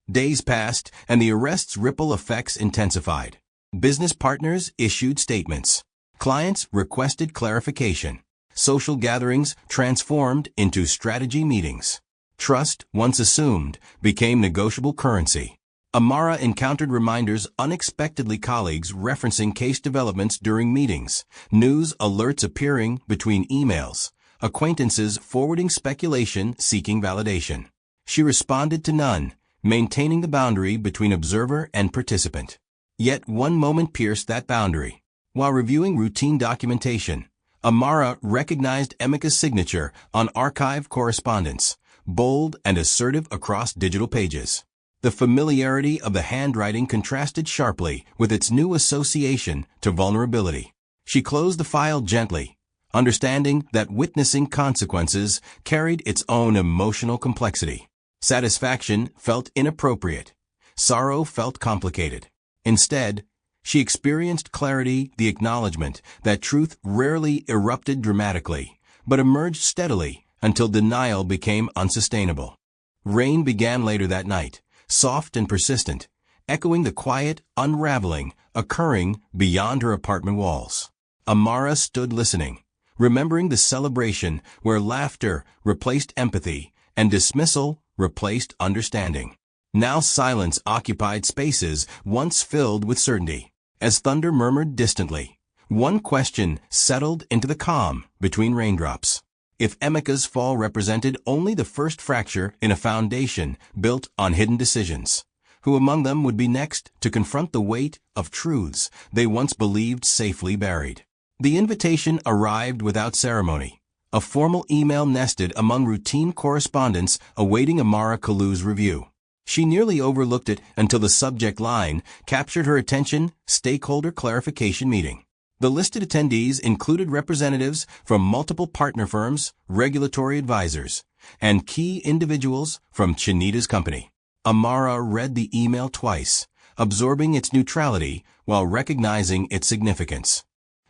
Days passed, and the arrest's ripple effects intensified. Business partners issued statements. Clients requested clarification. Social gatherings transformed into strategy meetings. Trust, once assumed, became negotiable currency. Amara encountered reminders unexpectedly, colleagues referencing case developments during meetings, news alerts appearing between emails, acquaintances forwarding speculation seeking validation. She responded to none, maintaining the boundary between observer and participant. Yet one moment pierced that boundary. While reviewing routine documentation, Amara recognized Emeka's signature on archived correspondence, bold and assertive across digital pages. The familiarity of the handwriting contrasted sharply with its new association to vulnerability. She closed the file gently, understanding that witnessing consequences carried its own emotional complexity. Satisfaction felt inappropriate. Sorrow felt complicated. Instead, she experienced clarity, the acknowledgement that truth rarely erupted dramatically, but emerged steadily until denial became unsustainable. Rain began later that night, soft and persistent, echoing the quiet unraveling occurring beyond her apartment walls. Amara stood listening, remembering the celebration where laughter replaced empathy and dismissal replaced understanding. Now silence occupied spaces once filled with certainty. As thunder murmured distantly, one question settled into the calm between raindrops. If Emeka's fall represented only the first fracture in a foundation built on hidden decisions, who among them would be next to confront the weight of truths they once believed safely buried? The invitation arrived without ceremony, a formal email nested among routine correspondence awaiting Amara Kalu's review. She nearly overlooked it until the subject line captured her attention: stakeholder clarification meeting. The listed attendees included representatives from multiple partner firms, regulatory advisors, and key individuals from Chinita's company. Amara read the email twice, absorbing its neutrality while recognizing its significance.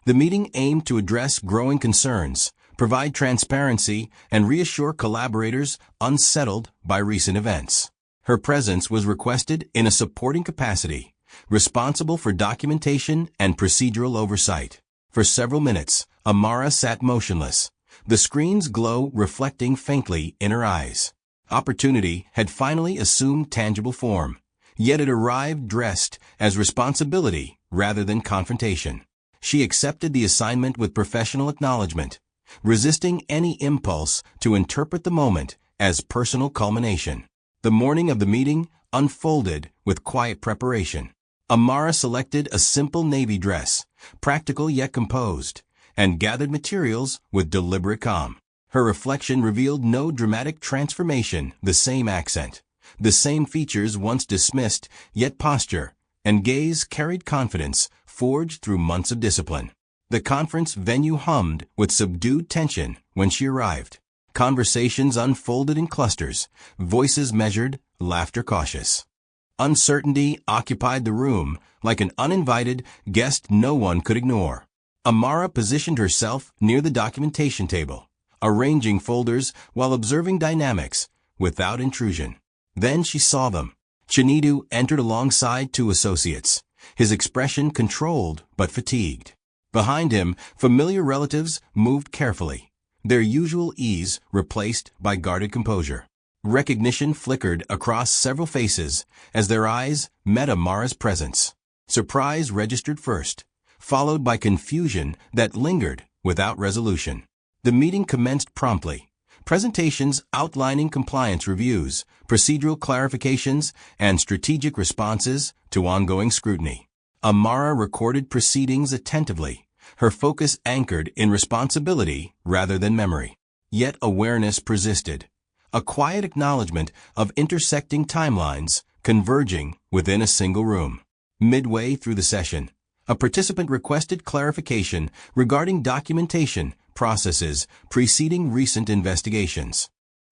The meeting aimed to address growing concerns, provide transparency, and reassure collaborators unsettled by recent events. Her presence was requested in a supporting capacity, responsible for documentation and procedural oversight. For several minutes, Amara sat motionless, the screen's glow reflecting faintly in her eyes. Opportunity had finally assumed tangible form, yet it arrived dressed as responsibility rather than confrontation. She accepted the assignment with professional acknowledgement, resisting any impulse to interpret the moment as personal culmination. The morning of the meeting unfolded with quiet preparation. Amara selected a simple navy dress, practical yet composed, and gathered materials with deliberate calm. Her reflection revealed no dramatic transformation, the same accent, the same features once dismissed, yet posture and gaze carried confidence forged through months of discipline. The conference venue hummed with subdued tension when she arrived. Conversations unfolded in clusters, voices measured, laughter cautious. Uncertainty occupied the room like an uninvited guest no one could ignore. Amara positioned herself near the documentation table, arranging folders while observing dynamics without intrusion. Then she saw them. Chinedu entered alongside two associates, his expression controlled but fatigued. Behind him, familiar relatives moved carefully, their usual ease replaced by guarded composure. Recognition flickered across several faces as their eyes met Amara's presence. Surprise registered first, followed by confusion that lingered without resolution. The meeting commenced promptly. Presentations outlining compliance reviews, procedural clarifications, and strategic responses to ongoing scrutiny. Amara recorded proceedings attentively, her focus anchored in responsibility rather than memory. Yet awareness persisted, a quiet acknowledgement of intersecting timelines converging within a single room. Midway through the session, a participant requested clarification regarding documentation processes preceding recent investigations.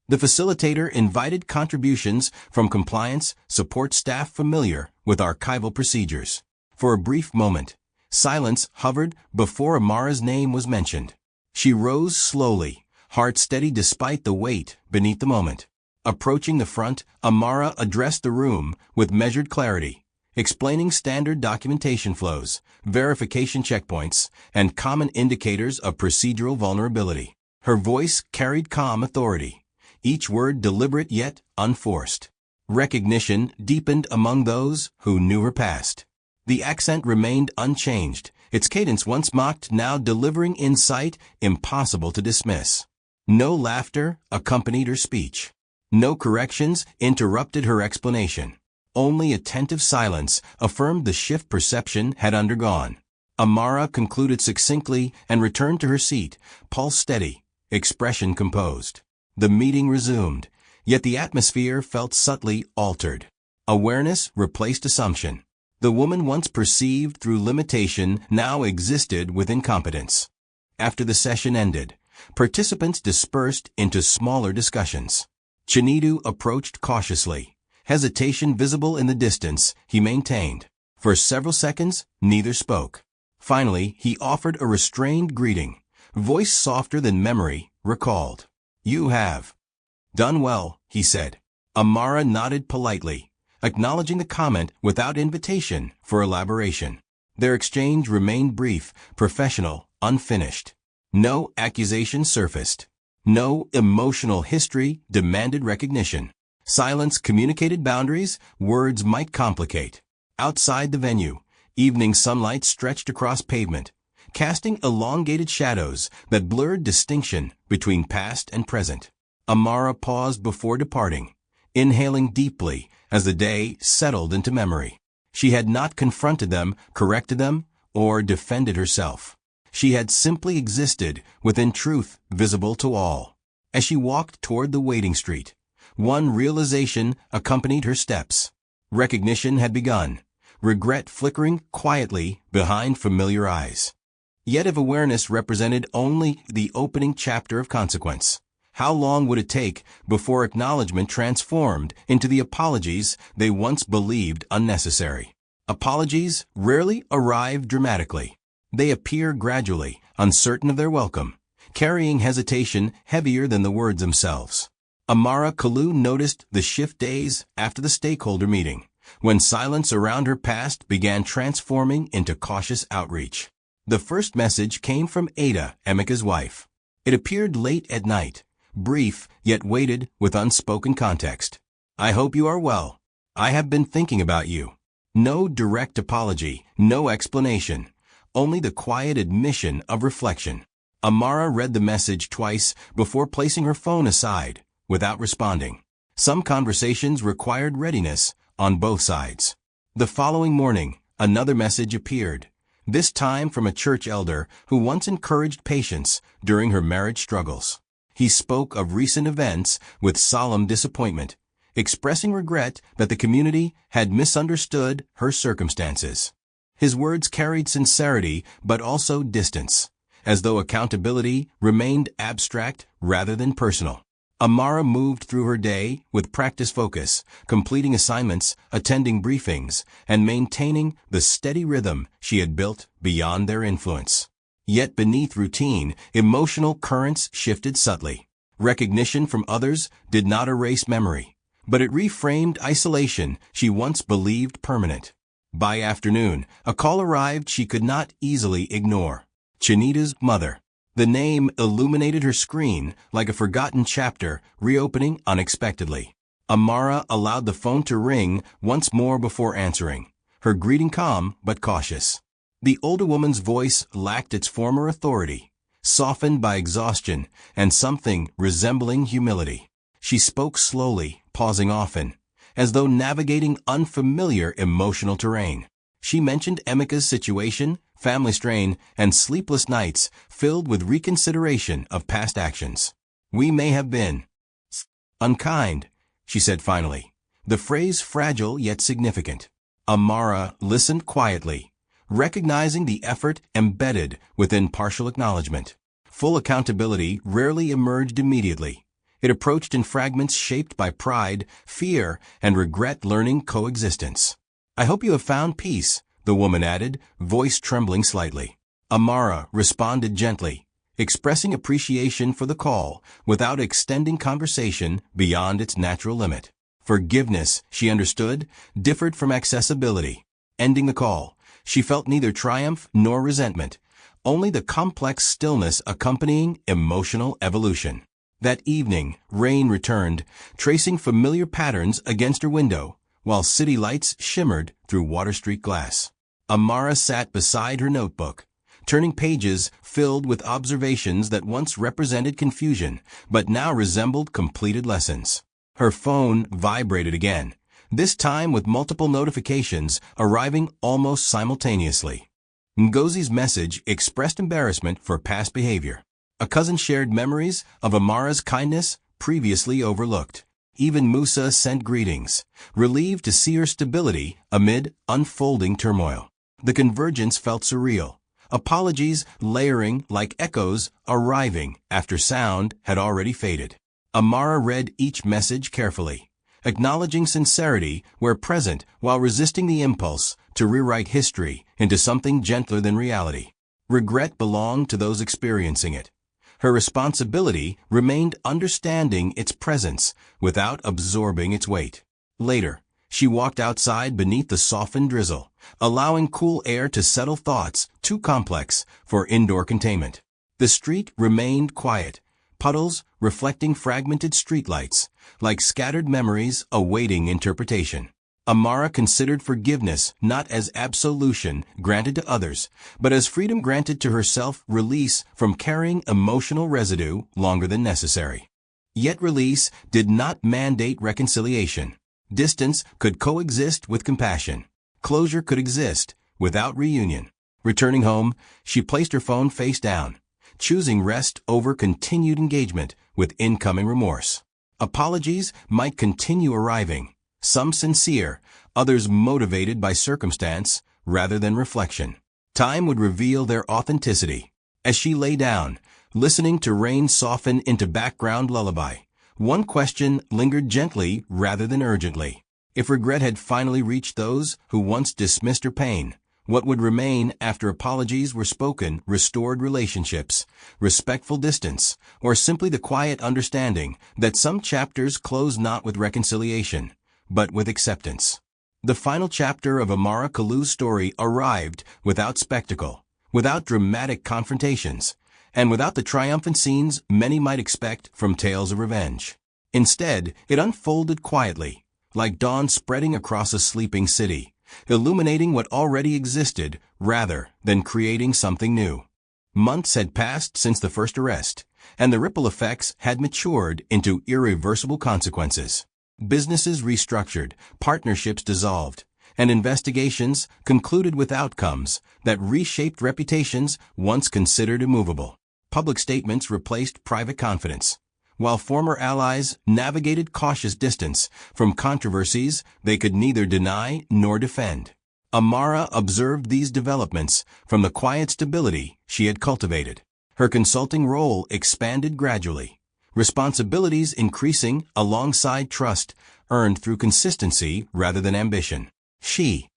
The facilitator invited contributions from compliance support staff familiar with archival procedures. For a brief moment, silence hovered before Amara's name was mentioned. She rose slowly, heart steady despite the weight beneath the moment. Approaching the front, Amara addressed the room with measured clarity, explaining standard documentation flows, verification checkpoints, and common indicators of procedural vulnerability. Her voice carried calm authority, each word deliberate yet unforced. Recognition deepened among those who knew her past. The accent remained unchanged, its cadence once mocked now delivering insight impossible to dismiss. No laughter accompanied her speech. No corrections interrupted her explanation. Only attentive silence affirmed the shift perception had undergone. Amara concluded succinctly and returned to her seat, pulse steady, expression composed. The meeting resumed, yet the atmosphere felt subtly altered. Awareness replaced assumption. The woman once perceived through limitation now existed within competence. After the session ended, participants dispersed into smaller discussions. Chinedu approached cautiously, hesitation visible in the distance he maintained. For several seconds, neither spoke. Finally, he offered a restrained greeting, voice softer than memory recalled. "You have done well," he said. Amara nodded politely, acknowledging the comment without invitation for elaboration. Their exchange remained brief, professional, unfinished. No accusation surfaced. No emotional history demanded recognition. Silence communicated boundaries words might complicate. Outside the venue, evening sunlight stretched across pavement, casting elongated shadows that blurred distinction between past and present. Amara paused before departing, inhaling deeply as the day settled into memory. She had not confronted them, corrected them, or defended herself. She had simply existed within truth visible to all. As she walked toward the waiting street, one realization accompanied her steps. Recognition had begun, regret flickering quietly behind familiar eyes. Yet if awareness represented only the opening chapter of consequence, how long would it take before acknowledgement transformed into the apologies they once believed unnecessary? Apologies rarely arrive dramatically. They appear gradually, uncertain of their welcome, carrying hesitation heavier than the words themselves. Amara Kalu noticed the shift days after the stakeholder meeting, when silence around her past began transforming into cautious outreach. The first message came from Ada, Emeka's wife. It appeared late at night, brief yet weighted with unspoken context. "I hope you are well. I have been thinking about you." No direct apology, no explanation, only the quiet admission of reflection. Amara read the message twice before placing her phone aside, without responding. Some conversations required readiness on both sides. The following morning, another message appeared, this time from a church elder who once encouraged patience during her marriage struggles. He spoke of recent events with solemn disappointment, expressing regret that the community had misunderstood her circumstances. His words carried sincerity but also distance, as though accountability remained abstract rather than personal. Amara moved through her day with practiced focus, completing assignments, attending briefings, and maintaining the steady rhythm she had built beyond their influence. Yet beneath routine, emotional currents shifted subtly. Recognition from others did not erase memory, but it reframed isolation she once believed permanent. By afternoon, a call arrived she could not easily ignore. Chinita's mother. The name illuminated her screen like a forgotten chapter reopening unexpectedly. Amara allowed the phone to ring once more before answering, her greeting calm but cautious. The older woman's voice lacked its former authority, softened by exhaustion and something resembling humility. She spoke slowly, pausing often, as though navigating unfamiliar emotional terrain. She mentioned Emika's situation, family strain, and sleepless nights filled with reconsideration of past actions. "We may have been unkind," she said finally, the phrase fragile yet significant. Amara listened quietly, recognizing the effort embedded within partial acknowledgement. Full accountability rarely emerged immediately. It approached in fragments shaped by pride, fear, and regret learning coexistence. "I hope you have found peace," the woman added, voice trembling slightly. Amara responded gently, expressing appreciation for the call without extending conversation beyond its natural limit. Forgiveness, she understood, differed from accessibility. Ending the call, she felt neither triumph nor resentment, only the complex stillness accompanying emotional evolution. That evening, rain returned, tracing familiar patterns against her window, while city lights shimmered through water-streaked glass. Amara sat beside her notebook, turning pages filled with observations that once represented confusion, but now resembled completed lessons. Her phone vibrated again, this time with multiple notifications arriving almost simultaneously. Ngozi's message expressed embarrassment for past behavior. A cousin shared memories of Amara's kindness previously overlooked. Even Musa sent greetings, relieved to see her stability amid unfolding turmoil. The convergence felt surreal, apologies layering like echoes arriving after sound had already faded. Amara read each message carefully, acknowledging sincerity where present while resisting the impulse to rewrite history into something gentler than reality. Regret belonged to those experiencing it. Her responsibility remained understanding its presence without absorbing its weight. Later, she walked outside beneath the softened drizzle, allowing cool air to settle thoughts too complex for indoor containment. The street remained quiet, puddles reflecting fragmented streetlights, like scattered memories awaiting interpretation. Amara considered forgiveness not as absolution granted to others, but as freedom granted to herself, release from carrying emotional residue longer than necessary. Yet release did not mandate reconciliation. Distance could coexist with compassion. Closure could exist without reunion. Returning home, she placed her phone face down, choosing rest over continued engagement with incoming remorse. Apologies might continue arriving, some sincere, others motivated by circumstance rather than reflection. Time would reveal their authenticity. As she lay down, listening to rain soften into background lullaby, one question lingered gently rather than urgently. If regret had finally reached those who once dismissed her pain, what would remain after apologies were spoken? Restored relationships, respectful distance, or simply the quiet understanding that some chapters close not with reconciliation, but with acceptance. The final chapter of Amara Kalu's story arrived without spectacle, without dramatic confrontations, and without the triumphant scenes many might expect from tales of revenge. Instead, it unfolded quietly, like dawn spreading across a sleeping city, illuminating what already existed rather than creating something new. Months had passed since the first arrest, and the ripple effects had matured into irreversible consequences. Businesses restructured, partnerships dissolved, and investigations concluded with outcomes that reshaped reputations once considered immovable. Public statements replaced private confidence, while former allies navigated cautious distance from controversies they could neither deny nor defend. Amara observed these developments from the quiet stability she had cultivated. Her consulting role expanded gradually, responsibilities increasing alongside trust earned through consistency rather than ambition. She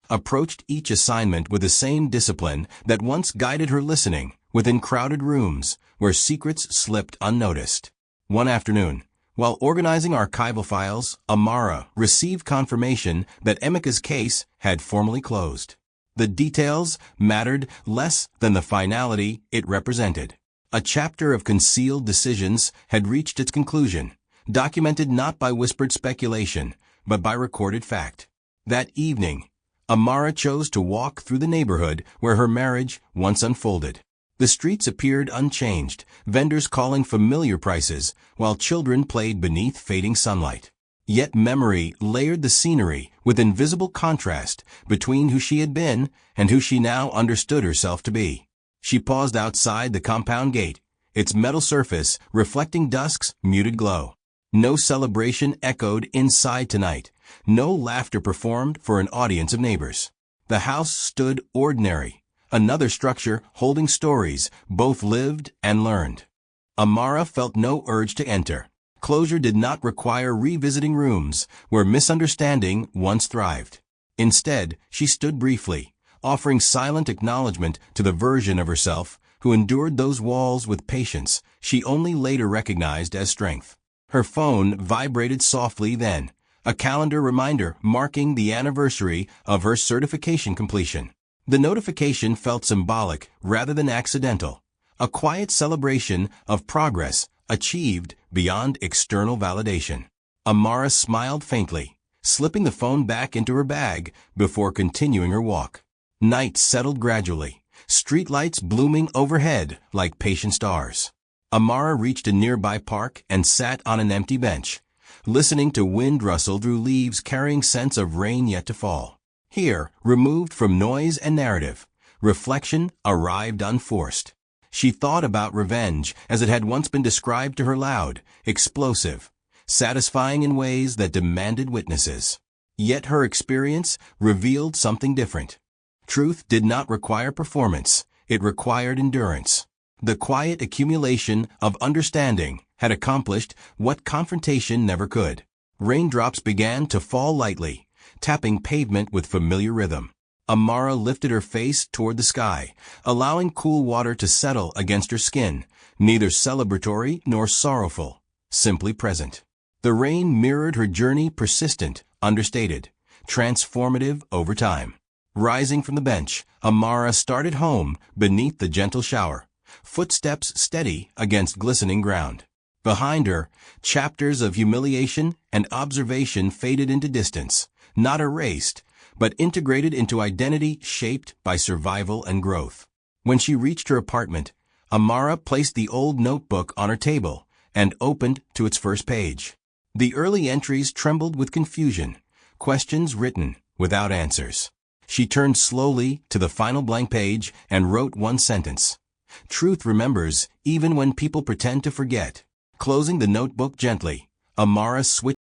approached each assignment with the same discipline that once guided her, listening within crowded rooms, where secrets slipped unnoticed. One afternoon, while organizing archival files, Amara received confirmation that Emika's case had formally closed. The details mattered less than the finality it represented. A chapter of concealed decisions had reached its conclusion, documented not by whispered speculation, but by recorded fact. That evening, Amara chose to walk through the neighborhood where her marriage once unfolded. The streets appeared unchanged, vendors calling familiar prices, while children played beneath fading sunlight. Yet memory layered the scenery with invisible contrast between who she had been and who she now understood herself to be. She paused outside the compound gate, its metal surface reflecting dusk's muted glow. No celebration echoed inside tonight, no laughter performed for an audience of neighbors. The house stood ordinary, another structure holding stories, both lived and learned. Amara felt no urge to enter. Closure did not require revisiting rooms where misunderstanding once thrived. Instead, she stood briefly, offering silent acknowledgement to the version of herself who endured those walls with patience she only later recognized as strength. Her phone vibrated softly then, a calendar reminder marking the anniversary of her certification completion. The notification felt symbolic rather than accidental, a quiet celebration of progress achieved beyond external validation. Amara smiled faintly, slipping the phone back into her bag before continuing her walk. Night settled gradually, streetlights blooming overhead like patient stars. Amara reached a nearby park and sat on an empty bench, listening to wind rustle through leaves carrying scents of rain yet to fall. Here, removed from noise and narrative, reflection arrived unforced. She thought about revenge as it had once been described to her loud, explosive, satisfying in ways that demanded witnesses. Yet her experience revealed something different. Truth did not require performance, it required endurance. The quiet accumulation of understanding had accomplished what confrontation never could. Raindrops began to fall lightly, tapping pavement with familiar rhythm. Amara lifted her face toward the sky, allowing cool water to settle against her skin, neither celebratory nor sorrowful, simply present. The rain mirrored her journey, persistent, understated, transformative over time. Rising from the bench, Amara started home beneath the gentle shower, footsteps steady against glistening ground. Behind her, chapters of humiliation and observation faded into distance, not erased, but integrated into identity shaped by survival and growth. When she reached her apartment, Amara placed the old notebook on her table and opened to its first page. The early entries trembled with confusion, questions written without answers. She turned slowly to the final blank page and wrote one sentence. Truth remembers even when people pretend to forget. Closing the notebook gently, Amara switched